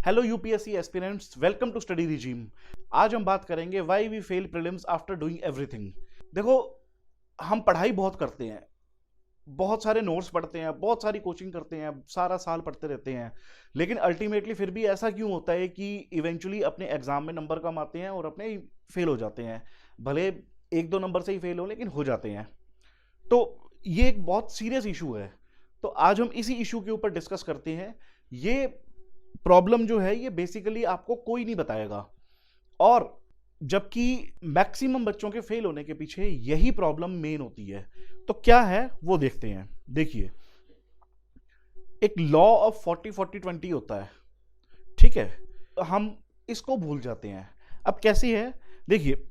Hello UPSC aspirants, welcome to Study Regime. आज हम बात करेंगे why we fail prelims after doing everything. देखो, हम पढ़ाई बहुत करते हैं, बहुत सारे नोट्स पढ़ते हैं, बहुत सारी कोचिंग करते हैं, सारा साल पढ़ते रहते हैं, लेकिन अल्टीमेटली फिर भी ऐसा क्यों होता है कि इवेंचुअली अपने एग्जाम में नंबर कम आते हैं और अपने फेल हो जाते हैं। भले एक दो नंबर से ही फेल हो, लेकिन हो जाते हैं। तो ये एक बहुत सीरियस इशू है। तो आज हम इसी इशू के ऊपर डिस्कस करते हैं। ये प्रॉब्लम जो है ये बेसिकली आपको कोई नहीं बताएगा, और जबकि मैक्सिमम बच्चों के फेल होने के पीछे यही प्रॉब्लम मेन होती है। तो क्या है वो देखते हैं। देखिए, एक लॉ ऑफ 40-40-20 होता है, ठीक है। हम इसको भूल जाते हैं। अब कैसी है, देखिए,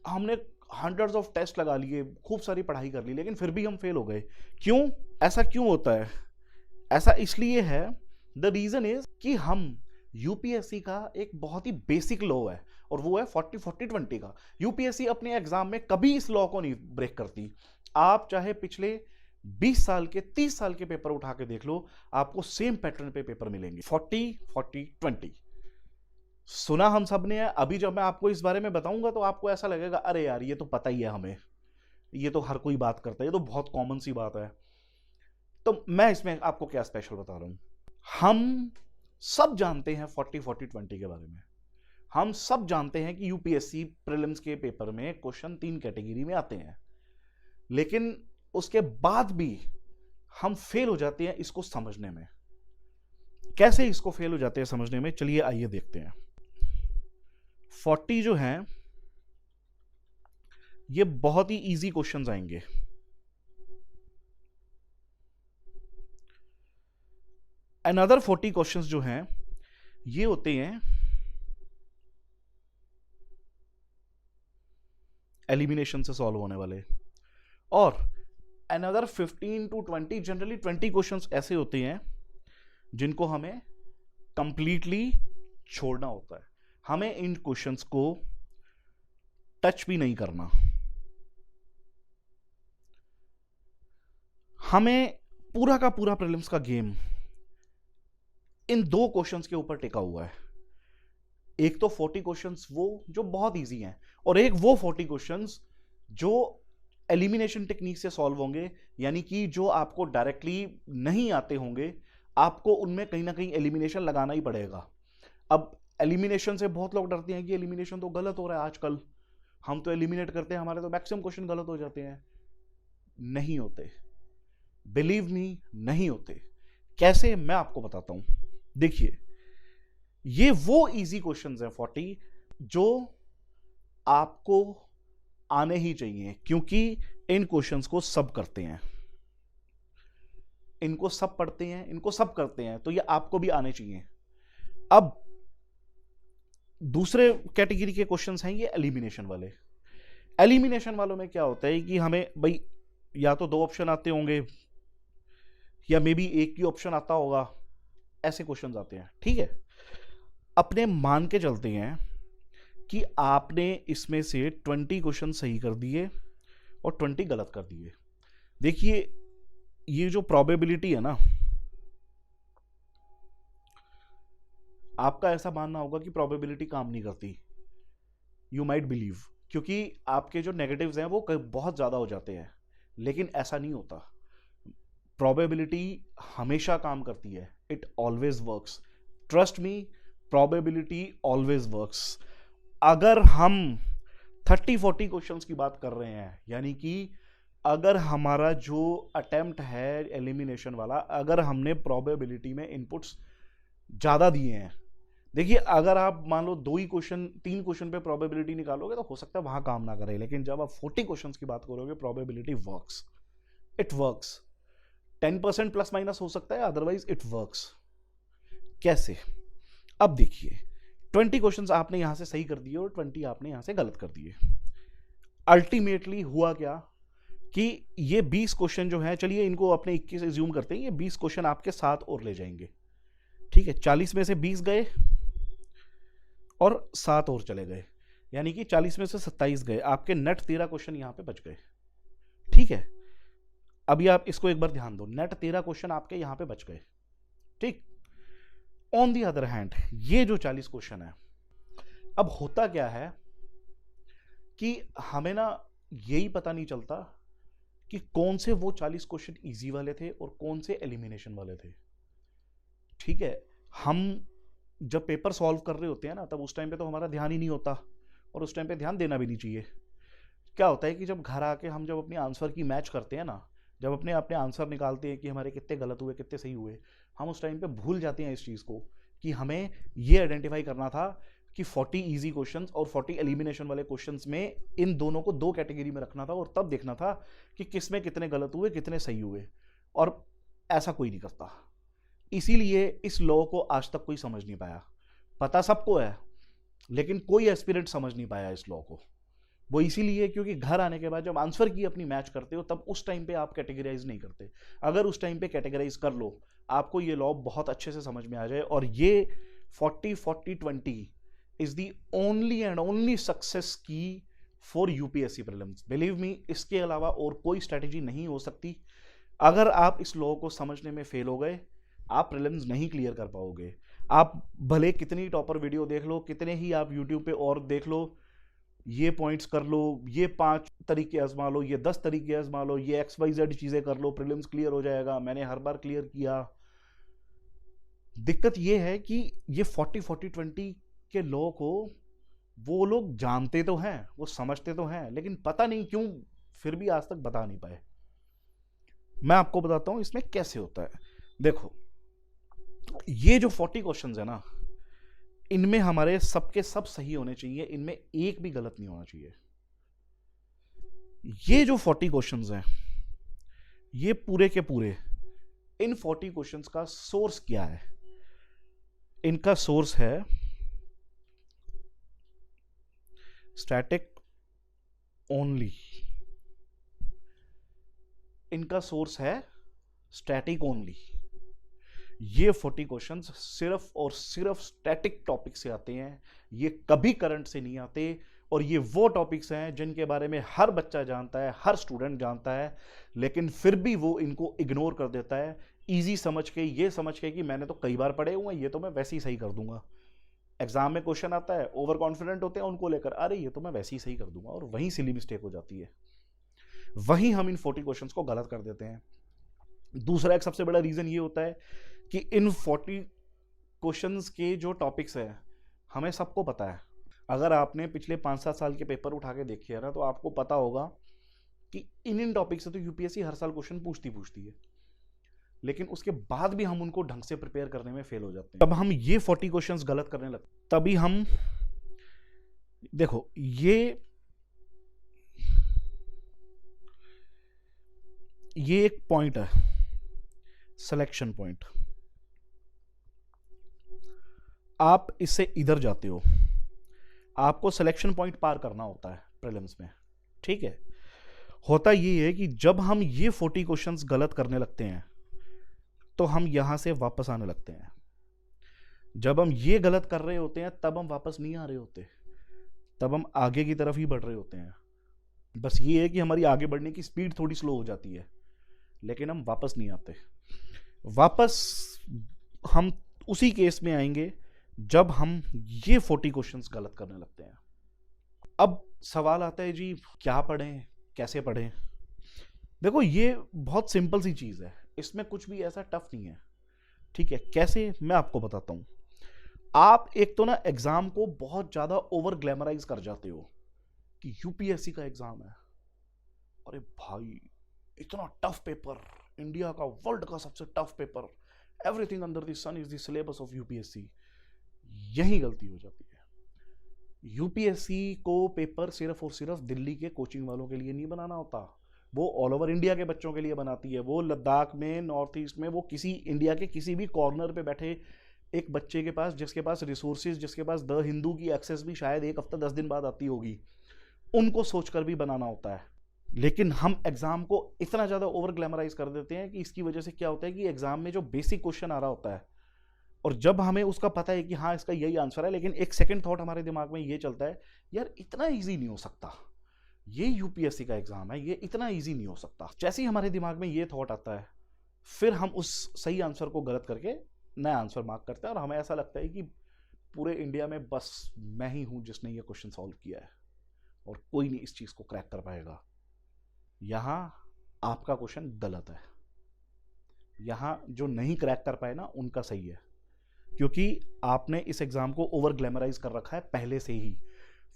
हमने हंड्रेड्स ऑफ टेस्ट लगा लिए, खूब सारी पढ़ाई कर ली, लेकिन फिर भी हम फेल हो गए। क्यों? ऐसा क्यों होता है? ऐसा इसलिए है, द रीजन इज कि हम यूपीएससी का एक बहुत ही बेसिक लॉ है, और वो है 40-40-20 का। यूपीएससी अपने एग्जाम में कभी इस लॉ को नहीं ब्रेक करती। आप चाहे पिछले 20 साल के 30 साल के पेपर उठा के देख लो, आपको सेम पैटर्न पे पेपर मिलेंगे। 40-40-20 सुना हम सब ने है। अभी जब मैं आपको इस बारे में बताऊंगा तो आपको ऐसा लगेगा, अरे यार ये तो पता ही है हमें, ये तो हर कोई बात करता है, ये तो बहुत कॉमन सी बात है। तो मैं इसमें आपको क्या स्पेशल बता रहा हूं। हम सब जानते हैं 40-40-20 के बारे में। हम सब जानते हैं कि यूपीएससी प्रीलिम्स के पेपर में क्वेश्चन 3 कैटेगरी में आते हैं, लेकिन उसके बाद भी हम फेल हो जाते हैं इसको समझने में। कैसे इसको फेल हो जाते हैं समझने में, चलिए आइए देखते हैं। 40 जो है ये बहुत ही इजी क्वेश्चंस आएंगे। अनदर 40 क्वेश्चंस जो हैं ये होते हैं एलिमिनेशन से सॉल्व होने वाले, और अनदर 15-20, जनरली 20 क्वेश्चंस ऐसे होते हैं जिनको हमें कंप्लीटली छोड़ना होता है। हमें इन क्वेश्चंस को टच भी नहीं करना। हमें पूरा का पूरा प्रीलिम्स का गेम इन 2 क्वेश्चंस के ऊपर टिका हुआ है। एक तो 40 क्वेश्चंस वो जो बहुत इजी हैं, और एक वो 40 क्वेश्चंस जो एलिमिनेशन टेक्निक से सॉल्व होंगे, यानी कि जो आपको डायरेक्टली नहीं आते होंगे, आपको उनमें कहीं ना कहीं एलिमिनेशन लगाना ही पड़ेगा। अब एलिमिनेशन से बहुत लोग डरते हैं कि एलिमिनेशन तो गलत हो रहा है आजकल, हम तो एलिमिनेट करते हैं, हमारे तो मैक्सिमम क्वेश्चन गलत हो जाते हैं। नहीं होते, बिलीव मी, नहीं होते। कैसे, मैं आपको बताता हूं। देखिए, ये वो इजी क्वेश्चंस हैं 40 जो आपको आने ही चाहिए, क्योंकि इन क्वेश्चंस को सब करते हैं, इनको सब पढ़ते हैं, इनको सब करते हैं, तो ये आपको भी आने चाहिए। अब दूसरे कैटेगरी के क्वेश्चंस हैं ये एलिमिनेशन वाले। एलिमिनेशन वालों में क्या होता है कि हमें भाई या तो 2 ऑप्शन आते होंगे, या मे बी एक ही ऑप्शन आता होगा, ऐसे क्वेश्चंस आते हैं, ठीक है। अपने मान के चलते हैं कि आपने इसमें से 20 क्वेश्चन सही कर दिए और 20 गलत कर दिए। देखिए, ये जो प्रोबेबिलिटी है ना, आपका ऐसा मानना होगा कि प्रोबेबिलिटी काम नहीं करती, यू माइट बिलीव, क्योंकि आपके जो नेगेटिव्स हैं वो बहुत ज्यादा हो जाते हैं, लेकिन ऐसा नहीं होता। प्रोबेबिलिटी हमेशा काम करती है, it always works, trust me, probability always works. अगर हम 30-40 क्वेश्चंस की बात कर रहे हैं, यानी कि अगर हमारा जो अटेम्प्ट है एलिमिनेशन वाला, अगर हमने प्रोबेबिलिटी में इनपुट्स ज्यादा दिए हैं, देखिए, अगर आप मान लो 2 ही क्वेश्चन 3 क्वेश्चन पे प्रोबेबिलिटी निकालोगे तो हो सकता है वहां काम ना करे, लेकिन जब आप 40 क्वेश्चंस की बात करोगे, probability works, it works. 10% plus minus हो सकता है, अदरवाइज इट वर्क्स। कैसे? अब देखिए, 20 क्वेश्चंस आपने यहां से सही कर दिए और 20 आपने यहां से गलत कर दिए। अल्टीमेटली हुआ क्या कि ये 20 क्वेश्चन जो है, चलिए इनको अपने 21 एज्यूम करते हैं, ये 20 क्वेश्चन आपके साथ और ले जाएंगे, ठीक है। 40 में से 20 गए और 7 और चले गए, यानी कि 40 में से 27 गए, आपके नेट 13 क्वेश्चन यहां पे बच गए, ठीक है। अभी आप इसको एक बार ध्यान दो, नेट 13 क्वेश्चन आपके यहां पे बच गए, ठीक। ऑन दी अदर हैंड ये जो 40 क्वेश्चन है, अब होता क्या है कि हमें ना यही पता नहीं चलता कि कौन से वो 40 क्वेश्चन इजी वाले थे और कौन से एलिमिनेशन वाले थे। ठीक है, हम जब पेपर सॉल्व कर रहे होते हैं ना, तब उस टाइम पे तो हमारा ध्यान ही नहीं होता, और उस टाइम पे ध्यान देना भी नहीं चाहिए। क्या होता है कि जब घर आके हम जब अपनी आंसर की मैच करते हैं ना, जब अपने अपने आंसर निकालते हैं कि हमारे कितने गलत हुए कितने सही हुए, हम उस टाइम पे भूल जाते हैं इस चीज़ को कि हमें ये आइडेंटिफाई करना था कि 40 इजी क्वेश्चंस और 40 एलिमिनेशन वाले क्वेश्चंस में इन दोनों को 2 कैटेगरी में रखना था, और तब देखना था कि किस में कितने गलत हुए कितने सही हुए। और ऐसा कोई नहीं करता, इसीलिए इस लॉ को आज तक कोई समझ नहीं पाया। पता सबको है, लेकिन कोई एस्पिरेंट समझ नहीं पाया इस लॉ को। वो इसीलिए क्योंकि घर आने के बाद जब आंसर की अपनी मैच करते हो, तब उस टाइम पे आप कैटेगराइज नहीं करते। अगर उस टाइम पे कैटेगराइज कर लो, आपको ये लॉ बहुत अच्छे से समझ में आ जाए। और ये 40-40-20 is the only and only success key for UPSC prelims. Believe me, इसके अलावा और कोई स्ट्रेटेजी नहीं हो सकती। अगर आप इस लॉ को समझने में फेल हो गए, आप प्रीलिम्स नहीं क्लियर कर पाओगे। आप भले कितनी टॉपर वीडियो देख लो, कितने ही आप यूट्यूब पे और देख लो, ये पॉइंट्स कर लो, ये 5 तरीके आजमा लो, ये 10 तरीके आजमा लो, ये XYZ चीजें कर लो, प्रीलिम्स क्लियर हो जाएगा। मैंने हर बार क्लियर किया। दिक्कत ये है कि ये 40-40-20 के लॉ को वो लोग जानते तो हैं, वो समझते तो हैं, लेकिन पता नहीं क्यों फिर भी आज तक बता नहीं पाए। मैं आपको बताता हूं इसमें कैसे होता है। देखो, ये जो 40 क्वेश्चंस है ना, इनमें हमारे सबके सब सही होने चाहिए, इनमें एक भी गलत नहीं होना चाहिए। ये जो 40 क्वेश्चंस हैं, ये पूरे के पूरे, इन 40 क्वेश्चंस का सोर्स क्या है? इनका सोर्स है स्टैटिक ओनली। इनका सोर्स है स्टैटिक ओनली। ये 40 क्वेश्चंस सिर्फ और सिर्फ स्टैटिक टॉपिक से आते हैं, ये कभी करंट से नहीं आते। और ये वो टॉपिक्स हैं जिनके बारे में हर बच्चा जानता है, हर स्टूडेंट जानता है, लेकिन फिर भी वो इनको इग्नोर कर देता है, इजी समझ के, ये समझ के कि मैंने तो कई बार पढ़े हुए हैं, ये तो मैं वैसे ही सही कर दूंगा। एग्जाम में क्वेश्चन आता है, ओवर कॉन्फिडेंट होते हैं उनको लेकर, अरे ये तो मैं वैसे ही सही कर दूंगा, और वहीं सिली मिस्टेक हो जाती है। वहीं हम इन 40 क्वेश्चंस को गलत कर देते हैं। दूसरा एक सबसे बड़ा रीजन ये होता है कि इन 40 क्वेश्चंस के जो टॉपिक्स हैं, हमें सबको पता है। अगर आपने पिछले 5-7 साल के पेपर उठा के देखे है ना, तो आपको पता होगा कि इन टॉपिक से तो यूपीएससी हर साल क्वेश्चन पूछती है, लेकिन उसके बाद भी हम उनको ढंग से प्रिपेयर करने में फेल हो जाते हैं। तब हम ये 40 क्वेश्चंस गलत करने लगते, तभी हम, देखो ये एक पॉइंट है, सिलेक्शन पॉइंट। आप इससे इधर जाते हो, आपको सिलेक्शन पॉइंट पार करना होता है प्रीलिम्स में। ठीक है, होता ये है कि जब हम ये 40 क्वेश्चंस गलत करने लगते हैं, तो हम यहां से वापस आने लगते हैं। जब हम ये गलत कर रहे होते हैं, तब हम वापस नहीं आ रहे होते, तब हम आगे की तरफ ही बढ़ रहे होते हैं। बस ये है कि हमारी आगे बढ़ने की स्पीड थोड़ी स्लो हो जाती है, लेकिन हम वापस नहीं आते। वापस हम उसी केस में आएंगे जब हम ये 40 क्वेश्चंस गलत करने लगते हैं। अब सवाल आता है, जी क्या पढ़ें, कैसे पढ़ें? देखो, ये बहुत सिंपल सी चीज है, इसमें कुछ भी ऐसा टफ नहीं है। ठीक है, कैसे, मैं आपको बताता हूं। आप एक तो ना एग्जाम को बहुत ज्यादा ओवर ग्लैमराइज कर जाते हो कि यूपीएससी का एग्जाम है, अरे भाई इतना टफ पेपर, इंडिया का, वर्ल्ड का सबसे tough paper, everything under the sun is the syllabus of UPSC. यही गलती हो जाती है। यूपीएससी को पेपर सिर्फ और सिर्फ दिल्ली के कोचिंग वालों के लिए नहीं बनाना होता, वो ऑल ओवर इंडिया के बच्चों के लिए बनाती है। वो लद्दाख में, नॉर्थ ईस्ट में, वो किसी इंडिया के किसी भी कॉर्नर पे बैठे एक बच्चे के पास, जिसके पास रिसोर्सेज, जिसके पास द हिंदू की एक्सेस भी शायद एक हफ्ता 10 दिन बाद आती होगी, उनको सोचकर भी बनाना होता है। लेकिन हम एग्जाम को इतना ज्यादा ओवर ग्लैमराइज कर देते हैं कि इसकी वजह से क्या होता है कि एग्जाम में जो बेसिक क्वेश्चन आ रहा होता है, और जब हमें उसका पता है कि हाँ इसका यही आंसर है, लेकिन एक सेकंड थॉट हमारे दिमाग में ये चलता है, यार इतना इजी नहीं हो सकता, ये यूपीएससी का एग्जाम है, ये इतना इजी नहीं हो सकता। जैसे ही हमारे दिमाग में ये थॉट आता है, फिर हम उस सही आंसर को गलत करके नया आंसर मार्क करते हैं और हमें ऐसा लगता है कि पूरे इंडिया में बस मैं ही हूं जिसने ये क्वेश्चन सॉल्व किया है और कोई नहीं इस चीज को क्रैक कर पाएगा। यहां आपका क्वेश्चन गलत है। यहां जो नहीं क्रैक कर पाए ना उनका सही है, क्योंकि आपने इस एग्जाम को ओवर ग्लैमराइज कर रखा है पहले से ही।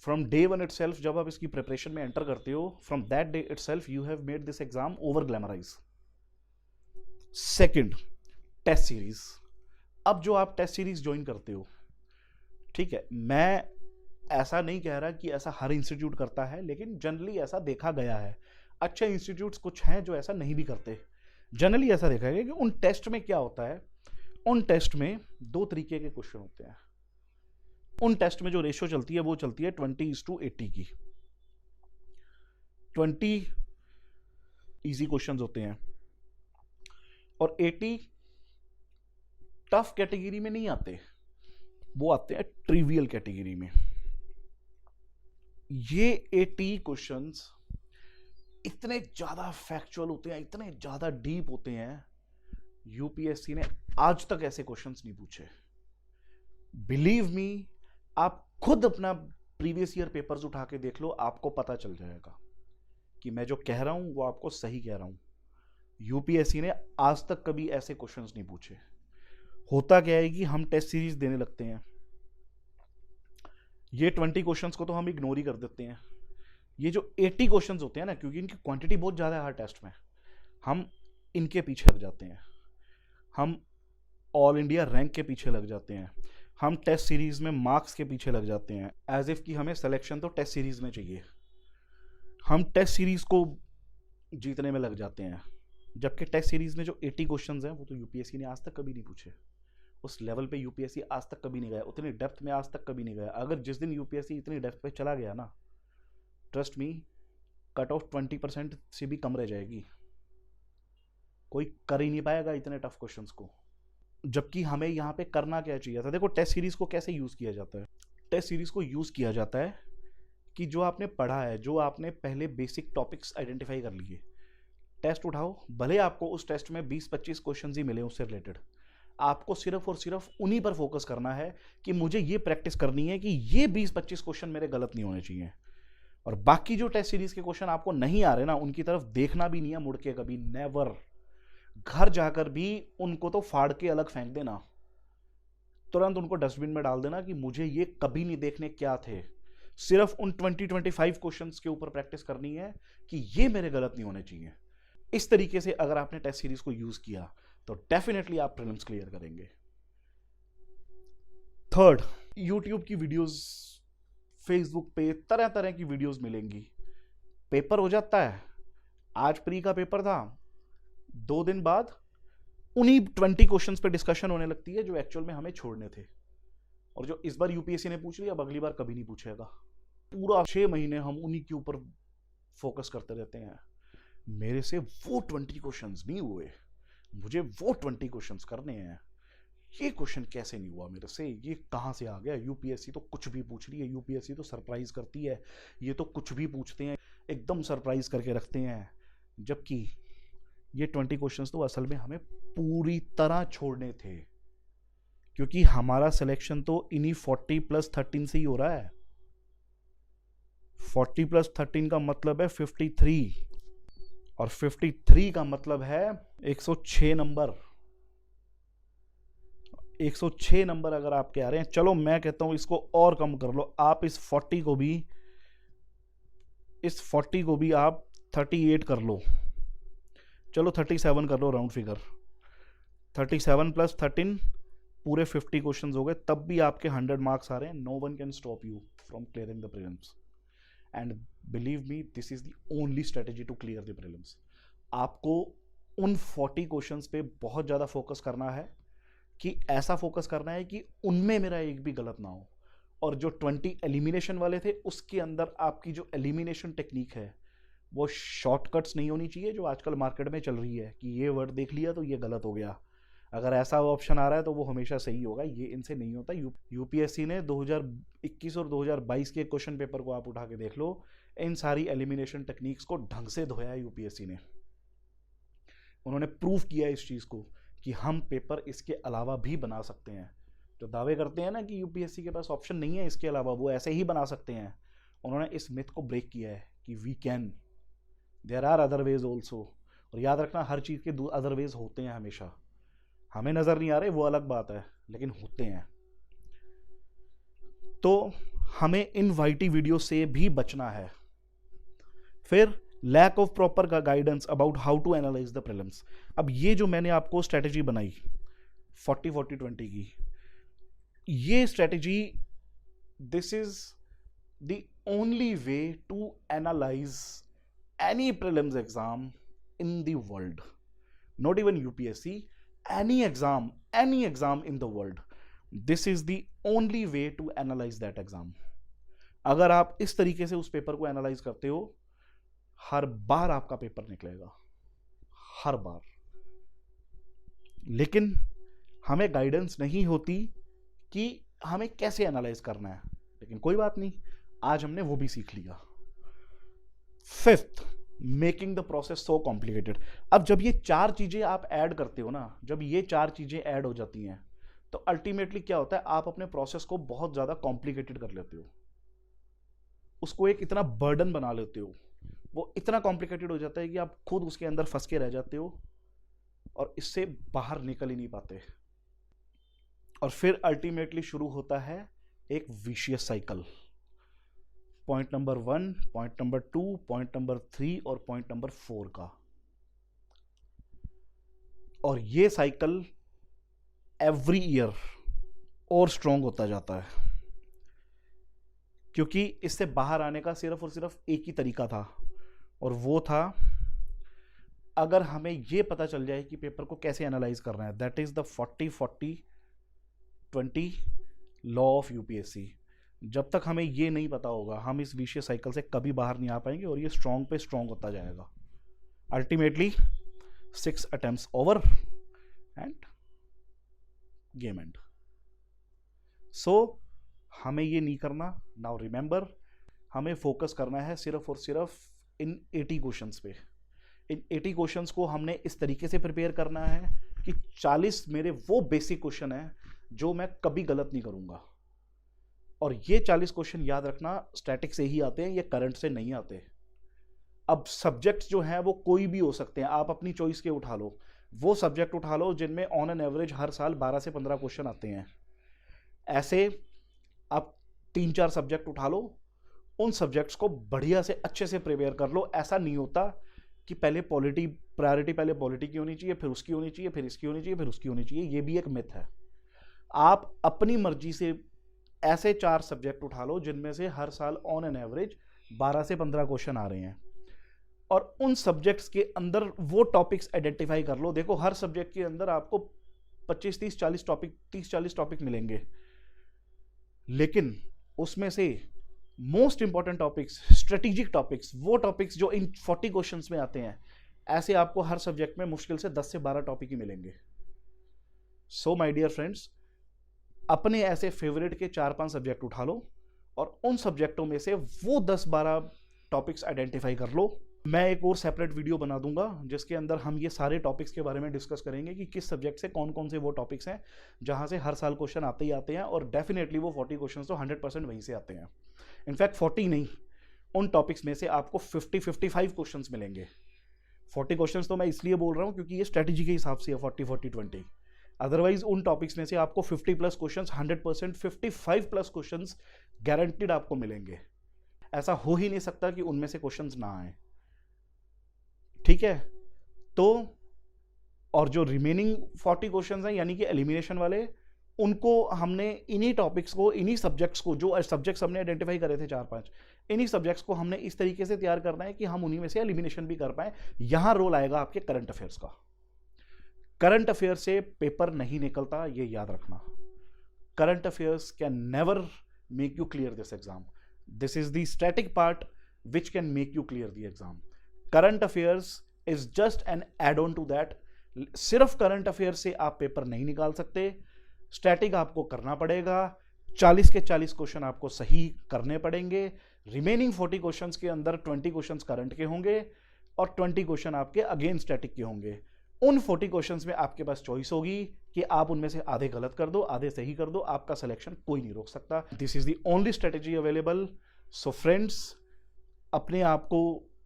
फ्रॉम डे वन इटसेल्फ, जब आप इसकी प्रिपरेशन में एंटर करते हो, from that day itself you have made this exam over glamorise. Second, test series. अब जो आप टेस्ट सीरीज ज्वाइन करते हो, ठीक है, मैं ऐसा नहीं कह रहा कि ऐसा हर इंस्टीट्यूट करता है, लेकिन जनरली ऐसा देखा गया है। अच्छे इंस्टीट्यूट्स कुछ हैं जो ऐसा नहीं भी करते। जनरली ऐसा देखा गया कि उन टेस्ट में क्या होता है, उन टेस्ट में दो तरीके के क्वेश्चन होते हैं। उन टेस्ट में जो रेशियो चलती है वो चलती है 20:80 की। 20 इजी क्वेश्चंस होते हैं और 80 टफ कैटेगरी में नहीं आते, वो आते हैं ट्रिवियल कैटेगरी में। ये 80 क्वेश्चंस इतने ज्यादा फैक्चुअल होते हैं, इतने ज्यादा डीप होते हैं, यूपीएससी ने आज तक ऐसे क्वेश्चंस नहीं पूछे। बिलीव मी, आप खुद अपना प्रीवियस ईयर पेपर्स उठा के देख लो, आपको पता चल जाएगा कि मैं जो कह रहा हूं वो आपको सही कह रहा हूं। यूपीएससी ने आज तक कभी ऐसे क्वेश्चंस नहीं पूछे। होता क्या है कि हम टेस्ट सीरीज देने लगते हैं, ये 20 क्वेश्चंस को तो हम इग्नोर ही कर देते हैं। ये जो 80 क्वेश्चंस होते हैं ना, क्योंकि इनकी क्वांटिटी बहुत ज़्यादा है हर टेस्ट में, हम इनके पीछे लग जाते हैं। हम ऑल इंडिया रैंक के पीछे लग जाते हैं, हम टेस्ट सीरीज में मार्क्स के पीछे लग जाते हैं, एज इफ कि हमें सिलेक्शन तो टेस्ट सीरीज में चाहिए। हम टेस्ट सीरीज को जीतने में लग जाते हैं, जबकि टेस्ट सीरीज में जो 80 क्वेश्चंस हैं वो तो यूपीएससी ने आज तक कभी नहीं पूछे। उस लेवल पे यूपीएससी आज तक कभी नहीं गया, उतनी डेप्थ में आज तक कभी नहीं गया। अगर जिस दिन यूपीएससी इतनी डेप्थ पे चला गया ना, ट्रस्ट मी, कट ऑफ 20% से भी कम रह जाएगी। कोई कर ही नहीं पाएगा इतने टफ क्वेश्चंस को। जबकि हमें यहाँ पे करना क्या चाहिए था? देखो, टेस्ट सीरीज को कैसे यूज किया जाता है। टेस्ट सीरीज को यूज किया जाता है कि जो आपने पढ़ा है, जो आपने पहले बेसिक टॉपिक्स आइडेंटिफाई कर लिए, टेस्ट उठाओ, भले आपको उस टेस्ट में 20-25 क्वेश्चन ही मिले उससे रिलेटेड, आपको सिर्फ और सिर्फ उन्हीं पर फोकस करना है कि मुझे ये प्रैक्टिस करनी है कि ये 20-25 क्वेश्चन मेरे गलत नहीं होने चाहिए। और बाकी जो टेस्ट सीरीज के क्वेश्चन आपको नहीं आ रहे ना, उनकी तरफ देखना भी नहीं है मुड़ के कभी, नेवर। घर जाकर भी उनको तो फाड़ के अलग फेंक देना, तुरंत उनको डस्टबिन में डाल देना कि मुझे ये कभी नहीं देखने क्या थे। सिर्फ उन 20-25 क्वेश्चंस के ऊपर प्रैक्टिस करनी है कि ये मेरे गलत नहीं होने चाहिए। इस तरीके से अगर आपने टेस्ट सीरीज को यूज किया तो डेफिनेटली आप प्रीलिम्स क्लियर करेंगे। थर्ड, यूट्यूब की वीडियोस, फेसबुक पे तरह तरह की वीडियोस मिलेंगी। पेपर हो जाता है, आज प्री का पेपर था, 2 दिन बाद उन्हीं 20 क्वेश्चंस पे डिस्कशन होने लगती है जो एक्चुअल में हमें छोड़ने थे, और जो इस बार यूपीएससी ने पूछ लिया अब अगली बार कभी नहीं पूछेगा। पूरा 6 महीने हम उन्हीं के ऊपर फोकस करते रहते हैं। मेरे से वो 20 क्वेश्चंस नहीं हुए, मुझे वो 20 क्वेश्चंस करने हैं। ये क्वेश्चन कैसे नहीं हुआ मेरे से, ये कहाँ से आ गया? यूपीएससी तो कुछ भी पूछ रही है, यूपीएससी तो सरप्राइज करती है, ये तो कुछ भी पूछते हैं, एकदम सरप्राइज करके रखते हैं। जबकि ये 20 क्वेश्चंस तो असल में हमें पूरी तरह छोड़ने थे, क्योंकि हमारा सिलेक्शन तो इन्हीं 40+13 से ही हो रहा है। 40+13 का मतलब है 53, और 53 का मतलब है 106 नंबर। 106 नंबर अगर आपके आ रहे हैं, चलो मैं कहता हूं इसको और कम कर लो, आप इस 40 को भी आप 38 कर लो, चलो 37 कर लो राउंड फिगर। 37+13 पूरे 50 क्वेश्चंस हो गए, तब भी आपके 100 मार्क्स आ रहे हैं। No one can stop you from clearing the prelims, and believe me, this is the only strategy to clear the prelims. आपको उन 40 क्वेश्चंस पे बहुत ज़्यादा फोकस करना है, कि ऐसा फोकस करना है कि उनमें मेरा एक भी गलत ना हो। और जो 20 एलिमिनेशन वाले थे, उसके अंदर आपकी जो एलिमिनेशन टेक्निक है वो शॉर्टकट्स नहीं होनी चाहिए, जो आजकल मार्केट में चल रही है कि ये वर्ड देख लिया तो ये गलत हो गया, अगर ऐसा ऑप्शन आ रहा है तो वो हमेशा सही होगा। ये इनसे नहीं होता। यूपीएससी ने 2021 और 2022 के क्वेश्चन पेपर को आप उठा के देख लो, इन सारी एलिमिनेशन टेक्निक्स को ढंग से धोया है यूपीएससी ने। उन्होंने प्रूव किया इस चीज़ को कि हम पेपर इसके अलावा भी बना सकते हैं। जो दावे करते हैं ना कि यूपीएससी के पास ऑप्शन नहीं है इसके अलावा, वो ऐसे ही बना सकते हैं। उन्होंने इस मिथ को ब्रेक किया है कि we can, there are other ways also. और याद रखना, हर चीज़ के अदर वेज होते हैं हमेशा, हमें नज़र नहीं आ रहे वो अलग बात है, लेकिन होते हैं। तो हमें इन वाईटी वीडियो से भी बचना है। फिर lack of proper guidance about how to analyse the prelims. अब ये जो मैंने आपको स्ट्रेटेजी बनाई 40-40-20 की, ये strategy, this is the only way to analyse any prelims exam in the world, not even UPSC, any exam in the world, this is the only way to analyze that exam. अगर आप इस तरीके से उस paper को analyse करते हो, हर बार आपका पेपर निकलेगा, हर बार। लेकिन हमें गाइडेंस नहीं होती कि हमें कैसे एनालाइज करना है, लेकिन कोई बात नहीं, आज हमने वो भी सीख लिया। Fifth, making the process so complicated. अब जब ये चार चीजें आप ऐड करते हो ना, जब ये चार चीजें ऐड हो जाती हैं, तो अल्टीमेटली क्या होता है, आप अपने प्रोसेस को बहुत ज्यादा कॉम्प्लिकेटेड कर लेते हो, उसको एक इतना बर्डन बना लेते हो, वो इतना कॉम्प्लिकेटेड हो जाता है कि आप खुद उसके अंदर फंस के रह जाते हो और इससे बाहर निकल ही नहीं पाते। और फिर अल्टीमेटली शुरू होता है एक vicious cycle. Point number 1, point number 2, point number 3 और पॉइंट नंबर 4 का। और ये साइकिल एवरी ईयर और स्ट्रॉन्ग होता जाता है, क्योंकि इससे बाहर आने का सिर्फ और सिर्फ एक ही तरीका था, और वो था अगर हमें ये पता चल जाए कि पेपर को कैसे एनालाइज करना है। That is the 40-40-20 law of UPSC. जब तक हमें ये नहीं पता होगा, हम इस विशियस साइकिल से कभी बाहर नहीं आ पाएंगे, और ये स्ट्रॉन्ग पे स्ट्रॉन्ग होता जाएगा। Ultimately 6 attempts over and game end. So हमें ये नहीं करना। नाउ रिमेंबर, हमें फोकस करना है सिर्फ और सिर्फ इन 80 क्वेश्चंस पे। इन 80 क्वेश्चंस को हमने इस तरीके से प्रिपेयर करना है कि 40 मेरे वो बेसिक क्वेश्चन हैं जो मैं कभी गलत नहीं करूंगा। और ये 40 क्वेश्चन याद रखना, स्टैटिक से ही आते हैं, ये करंट से नहीं आते। अब सब्जेक्ट्स जो हैं वो कोई भी हो सकते हैं, आप अपनी चॉइस के उठा लो। वो सब्जेक्ट उठा लो जिनमें ऑन एन एवरेज हर साल 12 से 15 क्वेश्चन आते हैं। ऐसे आप 3-4 सब्जेक्ट उठा लो, उन सब्जेक्ट्स को बढ़िया से अच्छे से प्रिपेयर कर लो। ऐसा नहीं होता कि पहले प्रायोरिटी पहले पॉलिटी की होनी चाहिए, फिर उसकी होनी चाहिए, फिर इसकी होनी चाहिए, फिर उसकी होनी चाहिए। ये भी एक मिथ है। आप अपनी मर्जी से ऐसे 4 सब्जेक्ट उठा लो जिनमें से हर साल ऑन एन एवरेज 12 से 15 क्वेश्चन आ रहे हैं, और उन सब्जेक्ट्स के अंदर वो टॉपिक्स आइडेंटिफाई कर लो। देखो, हर सब्जेक्ट के अंदर आपको 25-30-40 टॉपिक मिलेंगे, लेकिन उसमें से most important topics, strategic topics, वो टॉपिक्स जो इन 40 क्वेश्चंस में आते हैं, ऐसे आपको हर सब्जेक्ट में मुश्किल से 10 से 12 टॉपिक ही मिलेंगे। सो माय डियर फ्रेंड्स, अपने ऐसे फेवरेट के 4-5 सब्जेक्ट उठा लो और उन सब्जेक्टों में से वो 10-12 टॉपिक्स आइडेंटिफाई कर लो। मैं एक और सेपरेट वीडियो बना दूंगा जिसके अंदर हम ये सारे टॉपिक्स के बारे में डिस्कस करेंगे कि किस सब्जेक्ट से कौन कौन से वो टॉपिक्स हैं जहां से हर साल क्वेश्चन आते ही आते हैं, और डेफिनेटली वो 40 क्वेश्चन तो 100% वहीं से आते हैं। इनफैक्ट 40 नहीं, उन टॉपिक्स में से आपको 50-55 क्वेश्चन मिलेंगे। 40 क्वेश्चन तो मैं इसलिए बोल रहा हूँ क्योंकि ये स्ट्रेटेजी के हिसाब से है 40-40-20। अदरवाइज उन टॉपिक्स में से आपको 50+ क्वेश्चंस 100%, 55+ क्वेश्चंस गारंटीड आपको मिलेंगे। ऐसा हो ही नहीं सकता कि उनमें से क्वेश्चंस ना आए। ठीक है, तो और जो रिमेनिंग 40 क्वेश्चंस हैं यानी कि एलिमिनेशन वाले, उनको हमने इन्हीं टॉपिक्स को, इन्हीं सब्जेक्ट्स को, जो सब्जेक्ट्स हमने आइडेंटिफाई करे थे 4-5, इन्हीं सब्जेक्ट्स को हमने इस तरीके से तैयार करना है कि हम उन्हीं में से एलिमिनेशन भी कर पाए। यहां रोल आएगा आपके करंट अफेयर्स का। करंट अफेयर से पेपर नहीं निकलता, ये याद रखना। Current affairs can never make you clear this exam. This is the static part which can make you clear the exam. Current affairs is just an add on to that. सिर्फ current affair से आप paper नहीं निकाल सकते, static आपको करना पड़ेगा। 40 के 40 क्वेश्चन आपको सही करने पड़ेंगे। रिमेनिंग 40 क्वेश्चंस के अंदर 20 क्वेश्चंस करंट के होंगे और 20 क्वेश्चन आपके अगेन स्टैटिक के होंगे। उन 40 क्वेश्चंस में आपके पास चॉइस होगी कि आप उनमें से आधे गलत कर दो, आधे सही कर दो, आपका सिलेक्शन कोई नहीं रोक सकता। This is the only strategy available. So friends, अपने आप को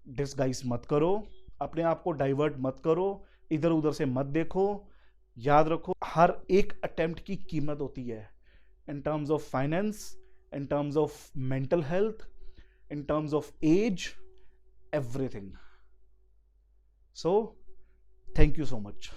डिसगाइज मत करो, अपने आप को डाइवर्ट मत करो, इधर उधर से मत देखो। याद रखो, हर एक अटेम्प्ट की कीमत होती है, in terms of finance, in terms of mental health, in terms of age, everything. So thank you so much.